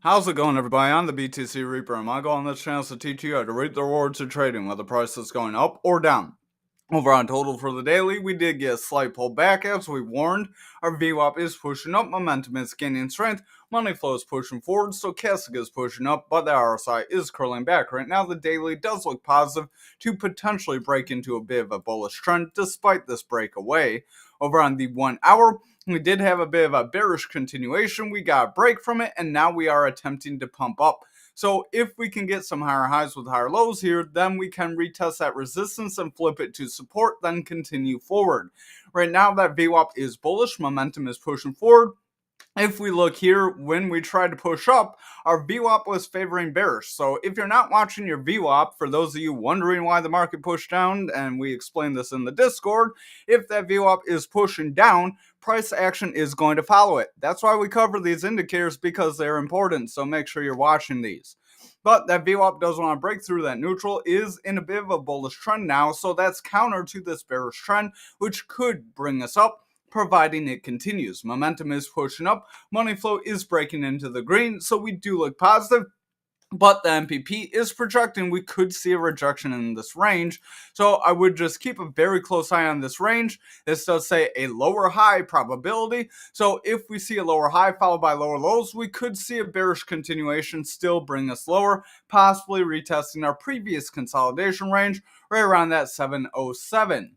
How's it going, everybody? I'm the BTC Reaper, and my goal on this channel is to teach you how to reap the rewards of trading, whether the price is going up or down. Over on total for the daily, we did get a slight pullback as we warned. Our VWAP is pushing up, momentum is gaining strength, money flow is pushing forward, stochastic is pushing up, but the RSI is curling back. Right now, the daily does look positive to potentially break into a bit of a bullish trend despite this breakaway. Over on the 1 hour, we did have a bit of a bearish continuation. We got a break from it, and now we are attempting to pump up. So if we can get some higher highs with higher lows here, then we can retest that resistance and flip it to support, then continue forward. Right now, that VWAP is bullish. Momentum is pushing forward. If we look here, when we tried to push up, our VWAP was favoring bearish. So if you're not watching your VWAP, for those of you wondering why the market pushed down, and we explained this in the Discord, if that VWAP is pushing down, price action is going to follow it. That's why we cover these indicators, because they're important. So make sure you're watching these. But that VWAP does want to break through that neutral, is in a bit of a bullish trend now. So that's counter to this bearish trend, which could bring us up, providing it continues. Momentum is pushing up, money flow is breaking into the green, so we do look positive. But the MPP is projecting we could see a rejection in this range. So I would just keep a very close eye on this range. This does say a lower high probability. So if we see a lower high followed by lower lows, we could see a bearish continuation still bring us lower, possibly retesting our previous consolidation range right around that 707.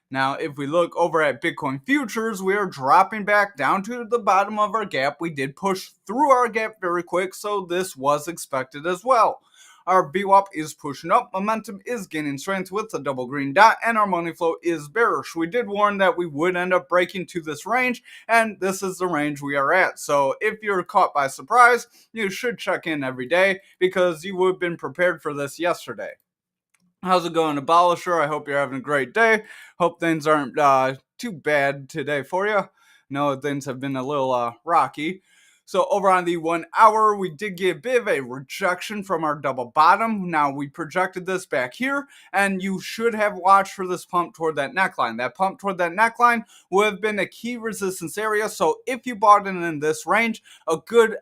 Now, if we look over at Bitcoin futures, we are dropping back down to the bottom of our gap. We did push through our gap very quick, so this was expected as well. Our VWAP is pushing up, momentum is gaining strength with the double green dot, and our money flow is bearish. We did warn that we would end up breaking to this range, and this is the range we are at. So if you're caught by surprise, you should check in every day, because you would have been prepared for this yesterday. How's it going, Abolisher? I hope you're having a great day. Hope things aren't too bad today for you. No, things have been a little rocky. So over on the 1 hour, we did get a bit of a rejection from our double bottom. Now we projected this back here, and you should have watched for this pump toward that neckline. That pump toward that neckline would have been a key resistance area. So if you bought in this range, a good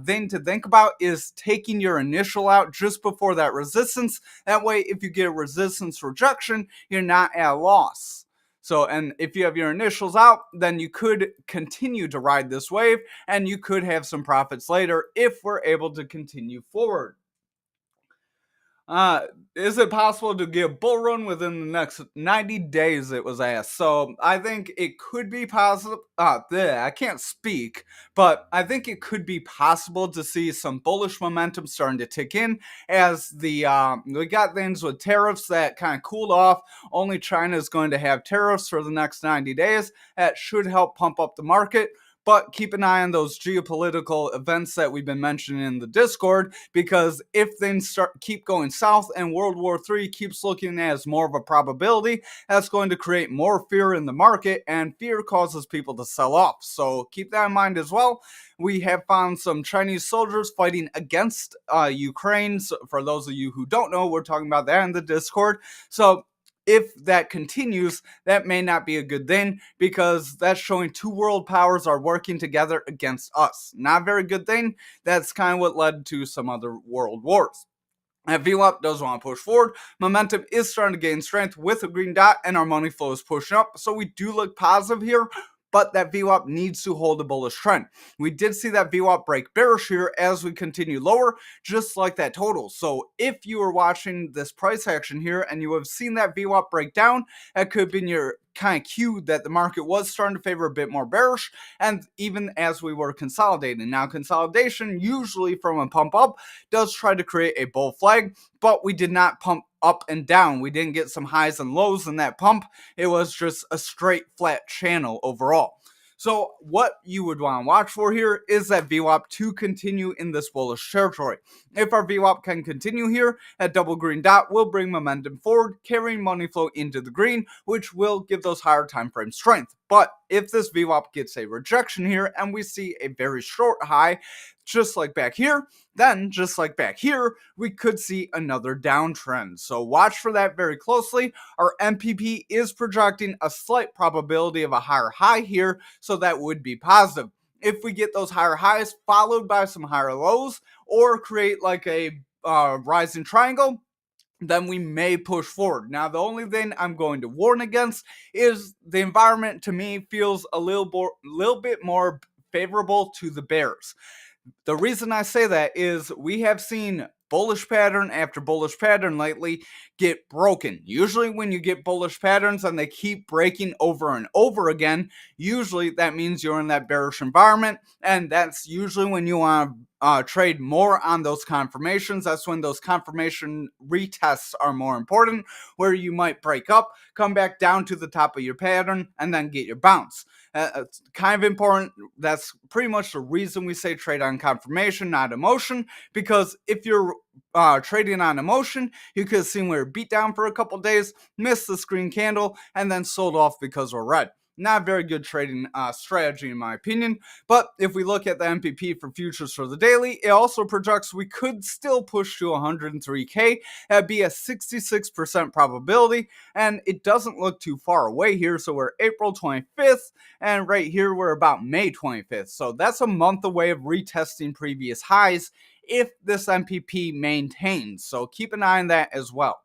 thing to think about is taking your initial out just before that resistance. That way, if you get a resistance rejection, you're not at a loss. So, and if you have your initials out, then you could continue to ride this wave, and you could have some profits later if we're able to continue forward. Is it possible to get a bull run within the next 90 days? It was asked. So I think it could be possible. I can't speak, but I think it could be possible to see some bullish momentum starting to tick in as the we got things with tariffs that kind of cooled off. Only China is going to have tariffs for the next 90 days. That should help pump up the market. But keep an eye on those geopolitical events that we've been mentioning in the Discord, because if things keep going south and World War III keeps looking as more of a probability, that's going to create more fear in the market, and fear causes people to sell off. So keep that in mind as well. We have found some Chinese soldiers fighting against Ukraine. So for those of you who don't know, we're talking about that in the Discord. So if that continues, that may not be a good thing, because that's showing two world powers are working together against us. Not a very good thing. That's kind of what led to some other world wars. That VWAP does want to push forward. Momentum is starting to gain strength with a green dot, and our money flow is pushing up. So we do look positive here, but that VWAP needs to hold a bullish trend. We did see that VWAP break bearish here as we continue lower, just like that total. So if you were watching this price action here and you have seen that VWAP break down, that could have been your kind of cue that the market was starting to favor a bit more bearish, and even as we were consolidating. Now, consolidation usually from a pump up does try to create a bull flag, but we did not pump up and down. We didn't get some highs and lows in that pump. It was just a straight flat channel overall. So what you would want to watch for here is that VWAP to continue in this bullish territory. If our VWAP can continue here, that double green dot will bring momentum forward, carrying money flow into the green, which will give those higher time frame strength. But if this VWAP gets a rejection here and we see a very short high, just like back here, then just like back here, we could see another downtrend. So watch for that very closely. Our MPP is projecting a slight probability of a higher high here, so that would be positive. if we get those higher highs followed by some higher lows or create like a rising triangle, then we may push forward. Now, the only thing I'm going to warn against is the environment to me feels a little bit more favorable to the bears. The reason I say that is we have seen bullish pattern after bullish pattern lately get broken. Usually when you get bullish patterns and they keep breaking over and over again, usually that means you're in that bearish environment, and that's usually when you want to trade more on those confirmations. That's when those confirmation retests are more important, where you might break up, come back down to the top of your pattern, and then get your bounce. It's kind of important. That's pretty much the reason we say trade on confirmation, not emotion, because if you're trading on emotion, you could have seen we were beat down for a couple days, missed the screen candle, and then sold off because we're red. Not a very good trading strategy in my opinion. But if we look at the MPP for futures for the daily, it also projects we could still push to 103K. That'd be a 66% probability, and it doesn't look too far away here. So we're April 25th, and right here we're about May 25th. So that's a month away of retesting previous highs if this MPP maintains. So keep an eye on that as well.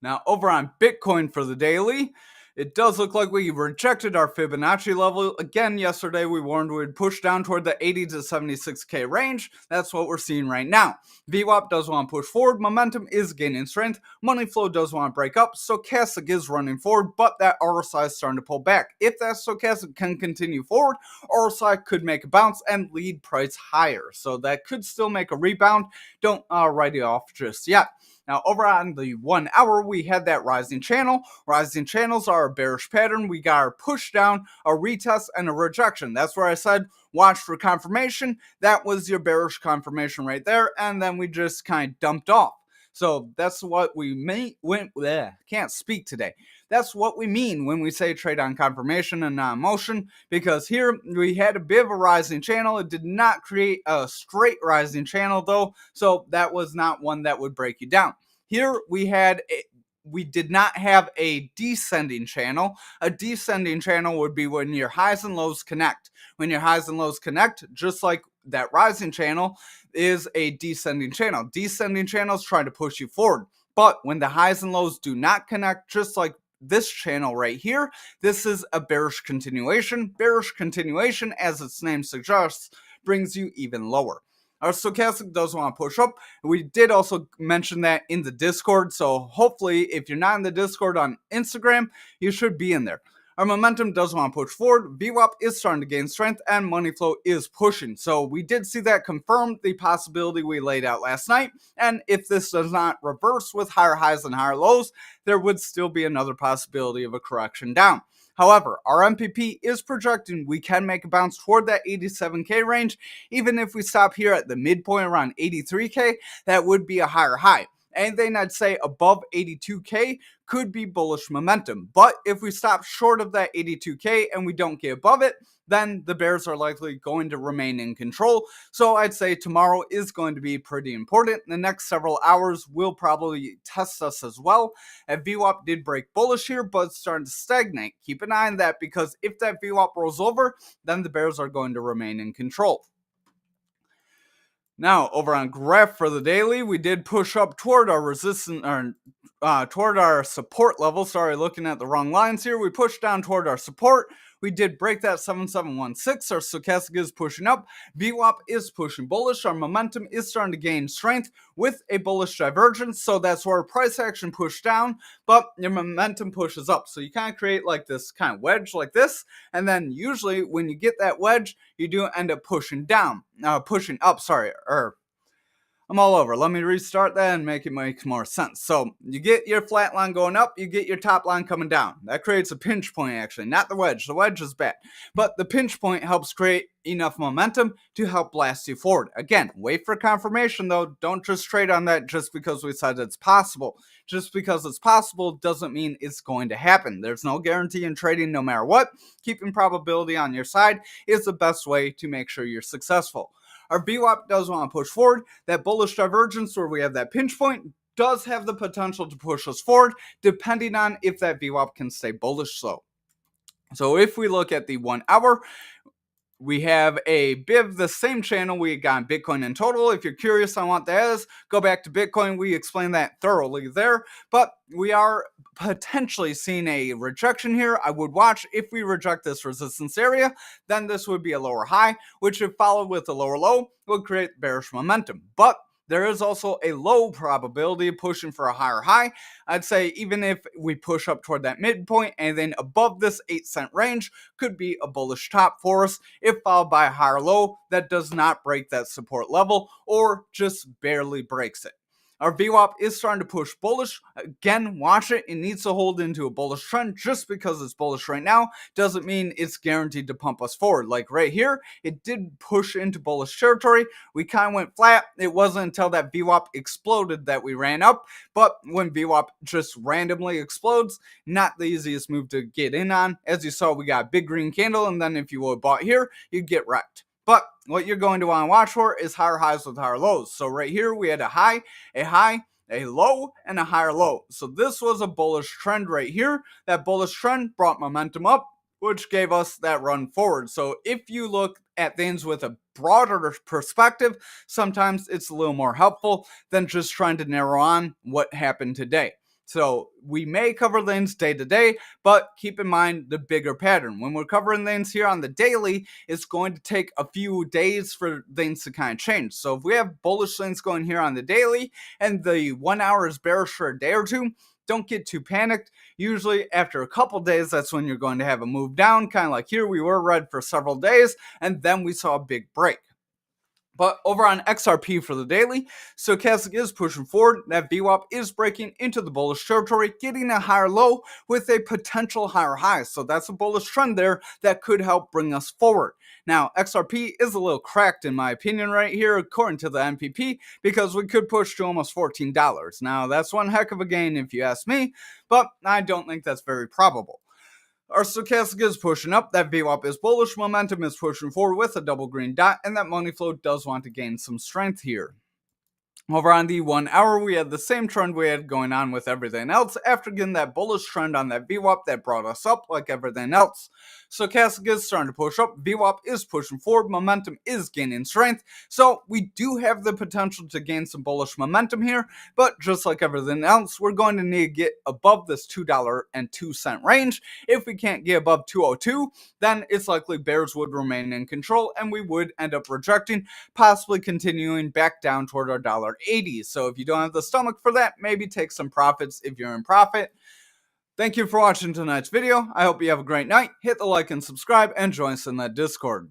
Now over on Bitcoin for the daily, it does look like we rejected our Fibonacci level. Again, yesterday we warned we'd push down toward the 80 to 76K range. That's what we're seeing right now. VWAP does want to push forward. Momentum is gaining strength. Money flow does want to break up. Stochastic is running forward, but that RSI is starting to pull back. If that stochastic can continue forward, RSI could make a bounce and lead price higher. So that could still make a rebound. Don't write it off just yet. Now, over on the 1 hour, we had that rising channel. Rising channels are a bearish pattern. We got our push down, a retest, and a rejection. That's where I said, watch for confirmation. That was your bearish confirmation right there. And then we just kind of dumped off. So that's what we can't speak today. That's what we mean when we say trade on confirmation and not emotion, because here we had a bit of a rising channel. It did not create a straight rising channel though, so that was not one that would break you down. Here we did not have a descending channel. A descending channel would be when your highs and lows connect. When your highs and lows connect, just like that rising channel is a descending channel. Descending channels try to push you forward. But when the highs and lows do not connect, just like this channel right here, this is a bearish continuation. Bearish continuation, as its name suggests, brings you even lower. Our stochastic does want to push up. We did also mention that in the Discord, so hopefully if you're not in the Discord on Instagram, you should be in there. Our momentum does want to push forward. VWAP is starting to gain strength, and money flow is pushing. So we did see that confirm the possibility we laid out last night. And if this does not reverse with higher highs and higher lows, there would still be another possibility of a correction down. However, our MPP is projecting we can make a bounce toward that 87K range. Even if we stop here at the midpoint around 83K, that would be a higher high. Anything I'd say above 82K could be bullish momentum. But if we stop short of that 82K and we don't get above it, then the bears are likely going to remain in control. So I'd say tomorrow is going to be pretty important. The next several hours will probably test us as well. And VWAP did break bullish here, but it's starting to stagnate. Keep an eye on that, because if that VWAP rolls over, then the bears are going to remain in control. Now, over on graph for the daily, we did push up toward our resistance, toward our support level. Sorry, looking at the wrong lines here. We pushed down toward our support. We did break that 7716. Our stochastic is pushing up. VWAP is pushing bullish. Our momentum is starting to gain strength with a bullish divergence. So that's where price action pushed down, but your momentum pushes up. So you kind of create like this kind of wedge like this. And then usually when you get that wedge, you do end up pushing down, pushing up, I'm all over. Let me restart that and make it make more sense. So you get your flat line going up, you get your top line coming down. That creates a pinch point, actually, not the wedge. The wedge is bad. But the pinch point helps create enough momentum to help blast you forward. Again, wait for confirmation, though. Don't just trade on that just because we said it's possible. Just because it's possible doesn't mean it's going to happen. There's no guarantee in trading no matter what. Keeping probability on your side is the best way to make sure you're successful. Our VWAP does want to push forward. That bullish divergence where we have that pinch point does have the potential to push us forward, depending on if that VWAP can stay bullish slow. So if we look at the 1 hour, we have a bit of the same channel we got on Bitcoin in total. If you're curious on what that is, go back to Bitcoin. We explain that thoroughly there. But we are potentially seeing a rejection here. I would watch if we reject this resistance area, then this would be a lower high, which if followed with a lower low would create bearish momentum. But there is also a low probability of pushing for a higher high. I'd say even if we push up toward that midpoint and then above this 8-cent range could be a bullish top for us if followed by a higher low that does not break that support level or just barely breaks it. Our VWAP is starting to push bullish. Again, watch it. It needs to hold into a bullish trend. Just because it's bullish right now doesn't mean it's guaranteed to pump us forward. Like right here, it did push into bullish territory. We kind of went flat. It wasn't until that VWAP exploded that we ran up. But when VWAP just randomly explodes, not the easiest move to get in on. As you saw, we got a big green candle, and then if you would have bought here, you'd get wrecked. But what you're going to want to watch for is higher highs with higher lows. So right here, we had a high, a low, and a higher low. So this was a bullish trend right here. That bullish trend brought momentum up, which gave us that run forward. So if you look at things with a broader perspective, sometimes it's a little more helpful than just trying to narrow on what happened today. So we may cover things day to day, but keep in mind the bigger pattern. When we're covering things here on the daily, it's going to take a few days for things to kind of change. So if we have bullish things going here on the daily and the 1 hour is bearish for a day or two, don't get too panicked. Usually after a couple days, that's when you're going to have a move down, kind of like here we were red for several days, and then we saw a big break. But over on XRP for the daily, stochastic is pushing forward. That VWAP is breaking into the bullish territory, getting a higher low with a potential higher high. So that's a bullish trend there that could help bring us forward. Now, XRP is a little cracked in my opinion right here, according to the MPP, because we could push to almost $14. Now, that's one heck of a gain if you ask me, but I don't think that's very probable. Our stochastic is pushing up, that VWAP is bullish, momentum is pushing forward with a double green dot, and that money flow does want to gain some strength here. Over on the 1 hour, we had the same trend we had going on with everything else after getting that bullish trend on that VWAP that brought us up like everything else. Stochastic is starting to push up, VWAP is pushing forward, momentum is gaining strength, so we do have the potential to gain some bullish momentum here, but just like everything else, we're going to need to get above this $2.02 range. If we can't get above 202, then it's likely bears would remain in control and we would end up rejecting, possibly continuing back down toward our $1.80. So if you don't have the stomach for that, maybe take some profits if you're in profit. Thank you for watching tonight's video. I hope you have a great night. Hit the like and subscribe and join us in that Discord.